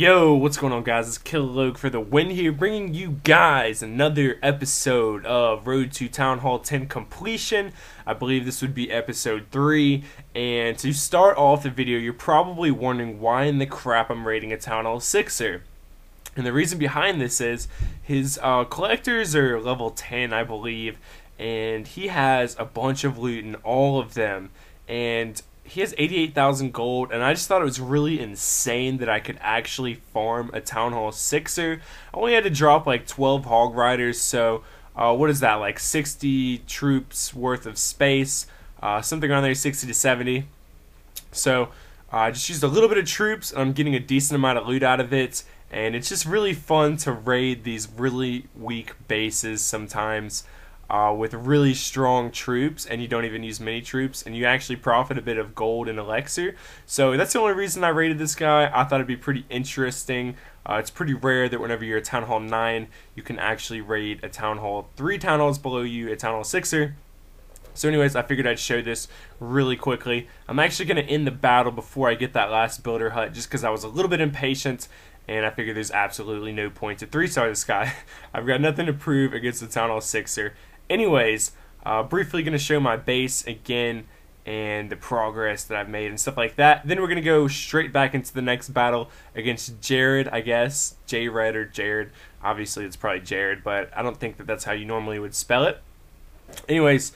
Yo, what's going on, guys? It's Killer for the win here, bringing you guys another episode of Road to Town Hall 10 completion. I believe this would be episode 3, and to start off the video, you're probably wondering why in the crap I'm rating a Town Hall 6er. And the reason behind this is his collectors are level 10, I believe, and he has a bunch of loot in all of them, and he has 88,000 gold, and I just thought it was really insane that I could actually farm a Town Hall 6er. I only had to drop like 12 Hog Riders, so what is that, like 60 troops worth of space, something around there, 60 to 70. So I just used a little bit of troops, and I'm getting a decent amount of loot out of it, and it's just really fun to raid these really weak bases sometimes. With really strong troops, and you don't even use many troops, and you actually profit a bit of gold and elixir. So that's the only reason I rated this guy. I thought it'd be pretty interesting. It's pretty rare that whenever you're a Town Hall 9, you can actually raid a Town Hall 3 Town Halls below you, a Town Hall 6er. So anyways, I figured I'd show this really quickly. I'm actually going to end the battle before I get that last builder hut, just because I was a little bit impatient, and I figured there's absolutely no point to 3-star this guy. I've got nothing to prove against the Town Hall 6er. Anyways, briefly going to show my base again and the progress that I've made and stuff like that. Then we're going to go straight back into the next battle against Jared, I guess. J-Red or Jared. Obviously, it's probably Jared, but I don't think that that's how you normally would spell it. Anyways,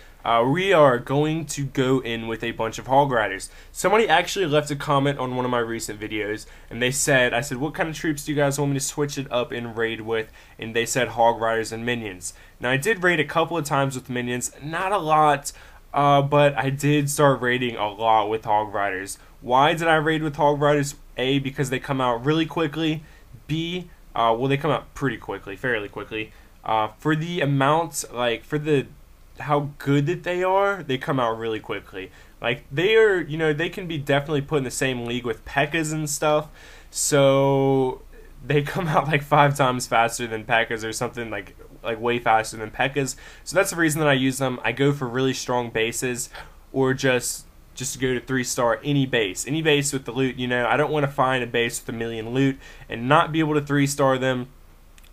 we are going to go in with a bunch of Hog Riders. Somebody actually left a comment on one of my recent videos, and they said, I said, what kind of troops do you guys want me to switch it up and raid with? And they said Hog Riders and Minions. Now, I did raid a couple of times with Minions, not a lot, but I did start raiding a lot with Hog Riders. Why did I raid with Hog Riders? A, because they come out really quickly. B, well, they come out pretty quickly, fairly quickly. For the amount, like, for the how good that they come out really quickly. Like, they are, you know, they can be definitely put in the same league with pekkas and stuff, so they come out like 5 times faster than pekkas or something, like way faster than pekkas. So that's the reason that I use them. I go for really strong bases, or just to go to 3-star any base with the loot. You know, I don't want to find a base with 1,000,000 loot and not be able to 3-star them.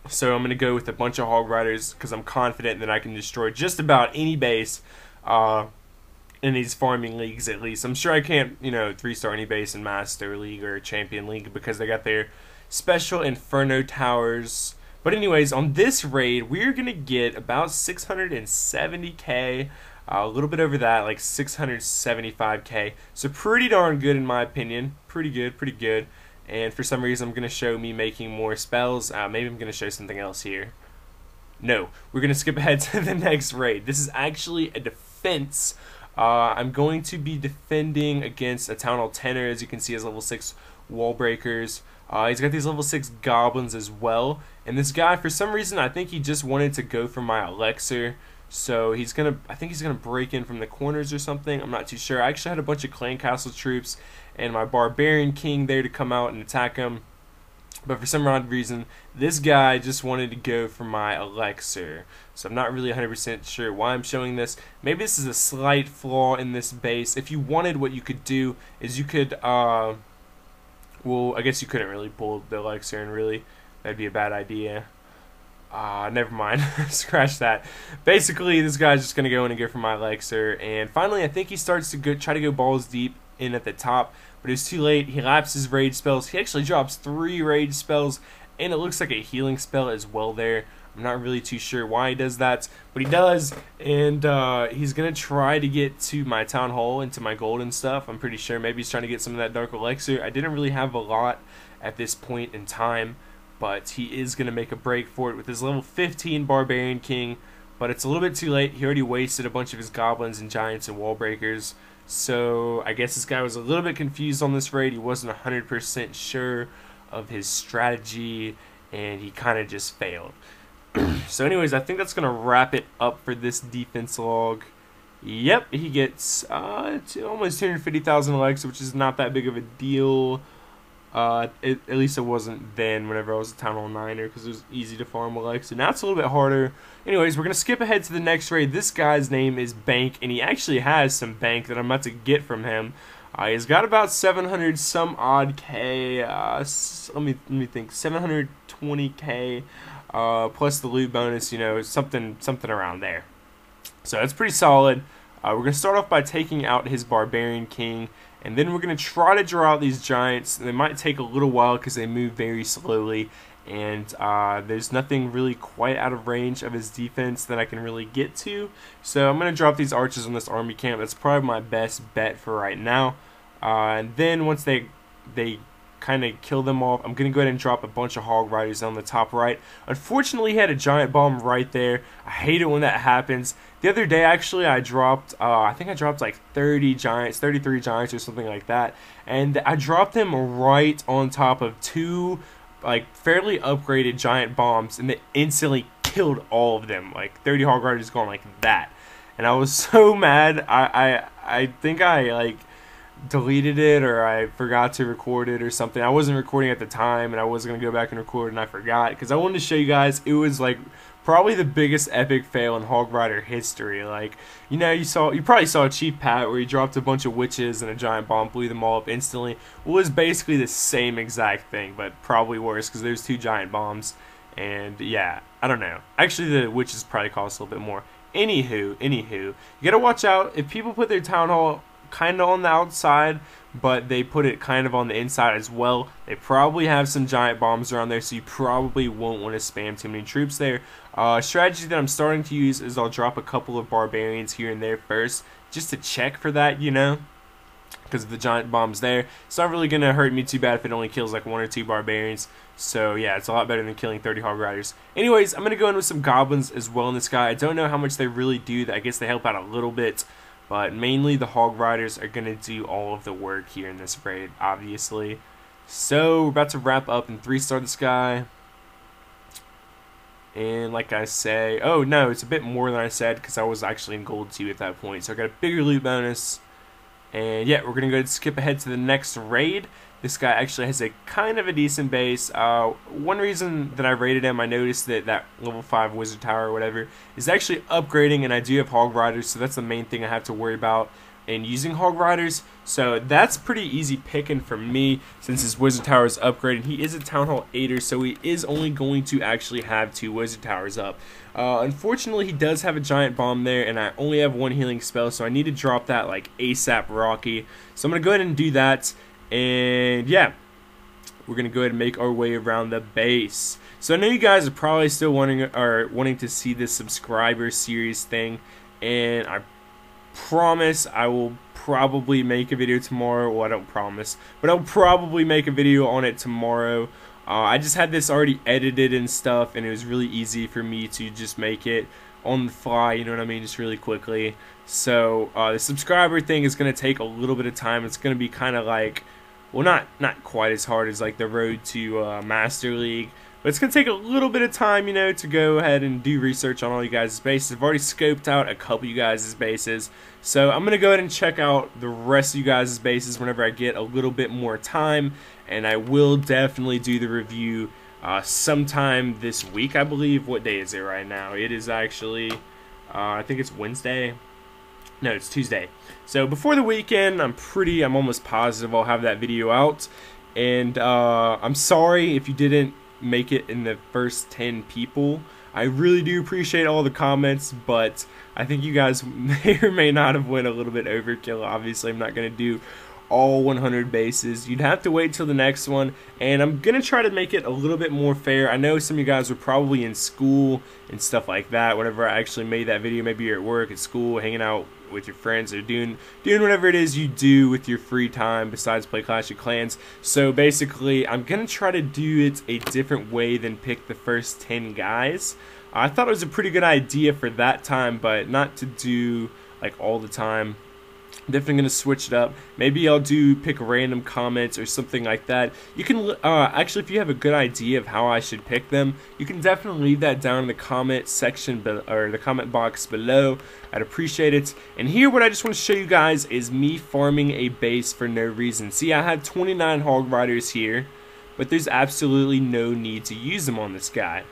So I'm going to go with a bunch of Hog Riders because I'm confident that I can destroy just about any base in these farming leagues, at least. I'm sure I can't, you know, 3-star any base in Master League or Champion League because they got their special Inferno towers. But anyways, on this raid, we're going to get about 670k, a little bit over that, like 675k. So pretty darn good in my opinion. Pretty good. And for some reason, I'm going to show me making more spells. Maybe I'm going to show something else here. No, we're going to skip ahead to the next raid. This is actually a defense. I'm going to be defending against a Town Hall 10er. As you can see, he has level 6 wall breakers. He's got these level 6 goblins as well. And this guy, for some reason, I think he just wanted to go for my elixir. So I think he's gonna break in from the corners or something. I'm not too sure. I actually had a bunch of clan castle troops and my barbarian king there to come out and attack him. But for some odd reason, this guy just wanted to go for my elixir. So I'm not really 100% sure why I'm showing this. Maybe this is a slight flaw in this base. If you wanted, what you could do is you could, well, I guess you couldn't really pull the elixir, and really, that'd be a bad idea. Never mind. Scratch that. Basically, this guy's just going to go in and go for my elixir. And finally, I think he starts to try to go balls deep in at the top. But it's too late. He laps his rage spells. He actually drops 3 rage spells. And it looks like a healing spell as well there. I'm not really too sure why he does that. But he does. And he's going to try to get to my town hall and to my gold and stuff. I'm pretty sure. Maybe he's trying to get some of that dark elixir. I didn't really have a lot at this point in time. But he is going to make a break for it with his level 15 Barbarian King. But it's a little bit too late. He already wasted a bunch of his goblins and giants and wall breakers. So I guess this guy was a little bit confused on this raid. He wasn't 100% sure of his strategy, and he kind of just failed. So anyways, I think that's going to wrap it up for this defense log. Yep, he gets almost 250,000 elixir, which is not that big of a deal. At least it wasn't then whenever I was a Town Hall 9er, because it was easy to farm elixir. Now it's a little bit harder. Anyways, we're going to skip ahead to the next raid. This guy's name is Bank, and he actually has some bank that I'm about to get from him. He's got about 700 some odd K. Let me think. 720K plus the loot bonus. You know, something around there. So that's pretty solid. We're gonna start off by taking out his barbarian king, and then we're gonna try to draw out these giants. They might take a little while because they move very slowly, and there's nothing really quite out of range of his defense that I can really get to. So I'm going to drop these archers on this army camp. That's probably my best bet for right now. And then once they kind of kill them off, I'm going to go ahead and drop a bunch of hog riders on the top right. Unfortunately, he had a giant bomb right there. I hate it when that happens. The other day, actually, I dropped, I think I dropped like 30 giants, 33 giants or something like that. And I dropped them right on top of two like fairly upgraded giant bombs, and they instantly killed all of them. Like 30 hog riders gone like that, and I was so mad. I think I like deleted it, or I forgot to record it or something. I wasn't recording at the time, and I was gonna go back and record, and I forgot because I wanted to show you guys. It was like probably the biggest epic fail in Hog Rider history. Like, you know, you probably saw Chief Pat where he dropped a bunch of witches and a giant bomb blew them all up instantly. Well, it was basically the same exact thing, but probably worse because there's two giant bombs. And yeah, I don't know. Actually, the witches probably cost a little bit more. Anywho, you gotta watch out if people put their town hall kind of on the outside, but they put it kind of on the inside as well. They probably have some giant bombs around there, so you probably won't want to spam too many troops there. Strategy that I'm starting to use is I'll drop a couple of barbarians here and there first, just to check for that, you know, because of the giant bombs there. It's not really going to hurt me too bad if it only kills like 1 or 2 barbarians. So yeah, it's a lot better than killing 30 hog riders. Anyways, I'm going to go in with some goblins as well in this guy. I don't know how much they really do. I guess they help out a little bit. But mainly the hog riders are going to do all of the work here in this raid, obviously. So we're about to wrap up and 3-star this guy. And like I say, oh no, it's a bit more than I said because I was actually in gold 2 at that point. So I got a bigger loot bonus. And yeah, we're going to go ahead and skip ahead to the next raid. This guy actually has a kind of a decent base. One reason that I raided him, I noticed that level 5 wizard tower or whatever is actually upgrading, and I do have hog riders, so that's the main thing I have to worry about in using hog riders. So that's pretty easy picking for me since his wizard tower is upgraded. He is a town hall 8er, so he is only going to actually have 2 wizard towers up. Unfortunately, he does have a giant bomb there, and I only have 1 healing spell, so I need to drop that like ASAP Rocky. So I'm going to go ahead and do that. And yeah, we're going to go ahead and make our way around the base. So I know you guys are probably still wanting to see this subscriber series thing, and I promise I will probably make a video tomorrow. Well, I don't promise, but I'll probably make a video on it tomorrow. I just had this already edited and stuff, and it was really easy for me to just make it on the fly, you know what I mean, just really quickly. So the subscriber thing is going to take a little bit of time. It's going to be kind of like, well, not quite as hard as like the road to Master League, but it's going to take a little bit of time, you know, to go ahead and do research on all you guys' bases. I've already scoped out a couple of you guys' bases, so I'm going to go ahead and check out the rest of you guys' bases whenever I get a little bit more time, and I will definitely do the review sometime this week, I believe. What day is it right now? It is actually, I think it's Wednesday. No, it's Tuesday. So before the weekend, I'm almost positive I'll have that video out. And I'm sorry if you didn't make it in the first 10 people. I really do appreciate all the comments, but I think you guys may or may not have went a little bit overkill. Obviously, I'm not going to do all 100 bases. You'd have to wait till the next one, and I'm gonna try to make it a little bit more fair. I know some of you guys were probably in school and stuff like that whenever I actually made that video. Maybe you're at work, at school, hanging out with your friends, or doing whatever it is you do with your free time besides play Clash of Clans. So basically, I'm gonna try to do it a different way than pick the first 10 guys. I thought it was a pretty good idea for that time, but not to do like all the time. Definitely going to switch it up. Maybe I'll pick random comments or something like that. You can actually, if you have a good idea of how I should pick them, you can definitely leave that down in the comment section or the comment box below. I'd appreciate it. And here, what I just want to show you guys is me farming a base for no reason. See, I had 29 hog riders here, but there's absolutely no need to use them on this guy.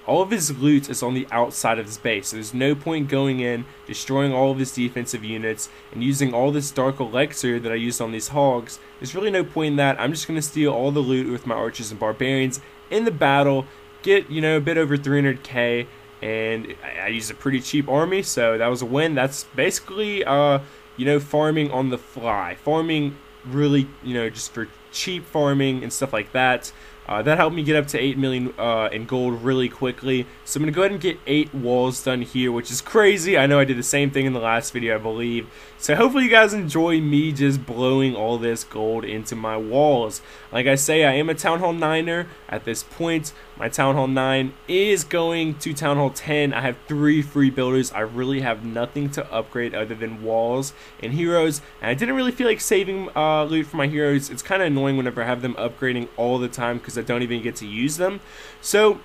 all of his loot is on the outside of his base. So there's no point going in, destroying all of his defensive units, and using all this dark elixir that I used on these hogs. There's really no point in that. I'm just going to steal all the loot with my archers and barbarians in the battle, get, you know, a bit over 300k, and I used a pretty cheap army, so that was a win. That's basically, you know, farming on the fly. Farming really, you know, just for cheap farming and stuff like that. That helped me get up to 8 million in gold really quickly. So I'm going to go ahead and get 8 walls done here, which is crazy. I know I did the same thing in the last video, I believe. So hopefully you guys enjoy me just blowing all this gold into my walls. Like I say, I am a Town Hall 9er at this point. My Town Hall 9 is going to Town Hall 10. I have 3 free builders. I really have nothing to upgrade other than walls and heroes. And I didn't really feel like saving loot for my heroes. It's kind of annoying whenever I have them upgrading all the time because I don't even get to use them. So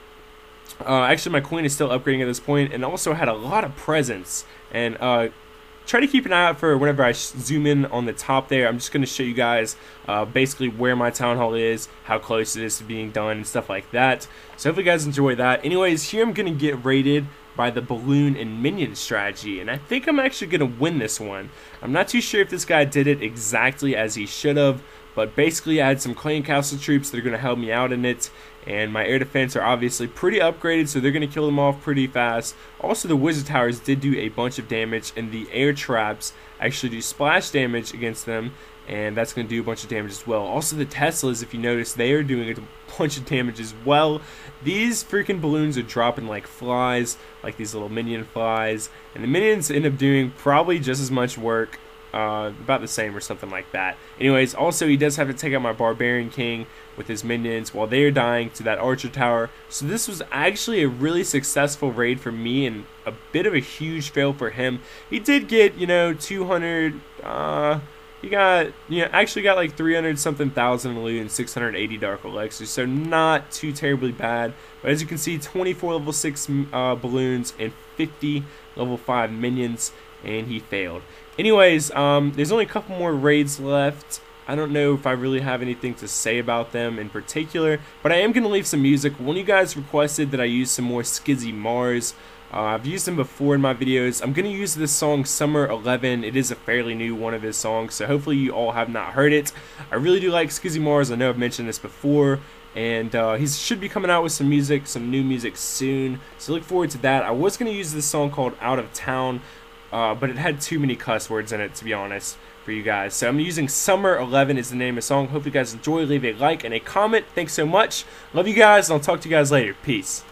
actually my queen is still upgrading at this point, and also had a lot of presents. And try to keep an eye out for whenever I zoom in on the top there. I'm just going to show you guys basically where my town hall is, how close it is to being done, and stuff like that. So hopefully you guys enjoy that. Anyways, here I'm going to get raided by the balloon and minion strategy, and I think I'm actually going to win this one. I'm not too sure if this guy did it exactly as he should have, but basically I had some clan castle troops that are going to help me out in it, and my air defense are obviously pretty upgraded, so they're going to kill them off pretty fast. Also, the wizard towers did do a bunch of damage, and the air traps actually do splash damage against them, and that's going to do a bunch of damage as well. Also, the Teslas, if you notice, they are doing a bunch of damage as well. These freaking balloons are dropping like flies, like these little minion flies, and the minions end up doing probably just as much work, about the same or something like that. Anyways, also he does have to take out my barbarian king with his minions while they are dying to that archer tower. So this was actually a really successful raid for me and a bit of a huge fail for him. He did get, you know, 200, he got, you know, actually got like 300 something thousand in loot and 680 dark elixirs, so not too terribly bad. But as you can see, 24 level 6 balloons and 50 level 5 minions, and he failed. Anyways, there's only a couple more raids left. I don't know if I really have anything to say about them in particular, but I am going to leave some music. One of you guys requested that I use some more Skizzy Mars. I've used them before in my videos. I'm going to use this song Summer 11. It is a fairly new one of his songs, so hopefully you all have not heard it. I really do like Skizzy Mars. I know I've mentioned this before, and he should be coming out with some music, some new music soon, so look forward to that. I was going to use this song called Out of Town, but it had too many cuss words in it, to be honest, for you guys. So I'm using Summer 11 is the name of the song. Hope you guys enjoy. Leave a like and a comment. Thanks so much. Love you guys, and I'll talk to you guys later. Peace.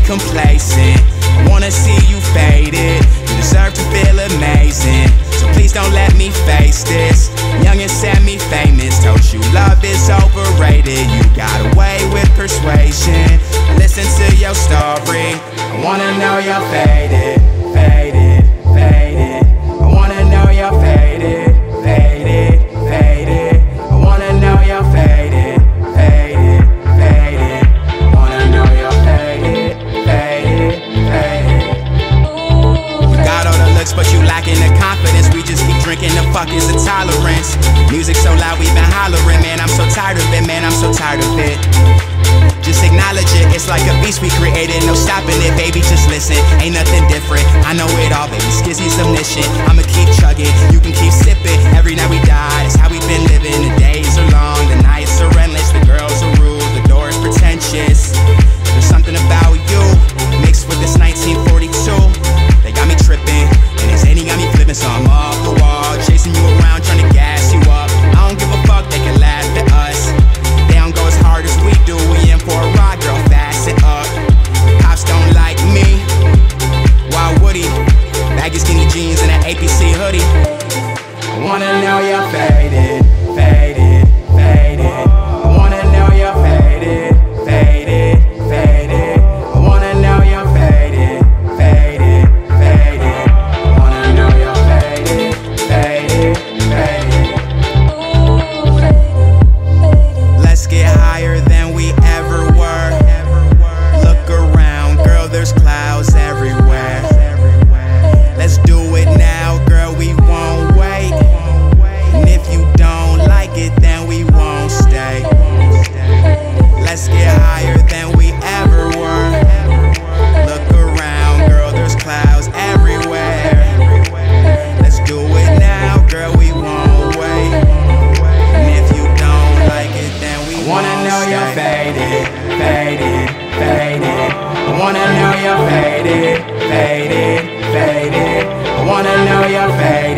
Complacent, I wanna see you faded. You deserve to feel amazing, so please don't let me face this. Young and semi-famous, told you love is overrated. You got away with persuasion. Listen to your story. I wanna know you're faded, faded, faded. I wanna know you're faded, faded, faded. I wanna know you're faded, faded, faded. I wanna know you're faded, faded, faded. You got all the looks, but you lacking the confidence. We just keep drinking, the fuck is the tolerance? Music so loud, we been hollering. Man, I'm so tired of it, man, I'm so tired of it. Just acknowledge it, it's like a beast we created. No stopping it, baby, just listen. Ain't nothing different, I know it all, baby. Skizzy's omniscient, I'ma keep chugging. You can keep sipping, every night we die. It's how we been living, the days are I wanna know you're faded, faded, faded. I wanna know you're faded, faded, faded. I wanna know you're faded, faded, faded. I wanna know you're faded, faded, faded. Let's get higher than we ever were. Look around, girl, there's clouds everywhere. Let's do it now, girl, we won't wait. And if you don't like it, then we won't stay. Let's get higher than we ever were. Look around, girl, there's clouds everywhere. Let's do it now, girl, we won't wait. And if you don't like it, then we won't stay. I wanna know you're faded, faded, faded. I wanna know you're faded, faded, faded. I wanna know you're faded.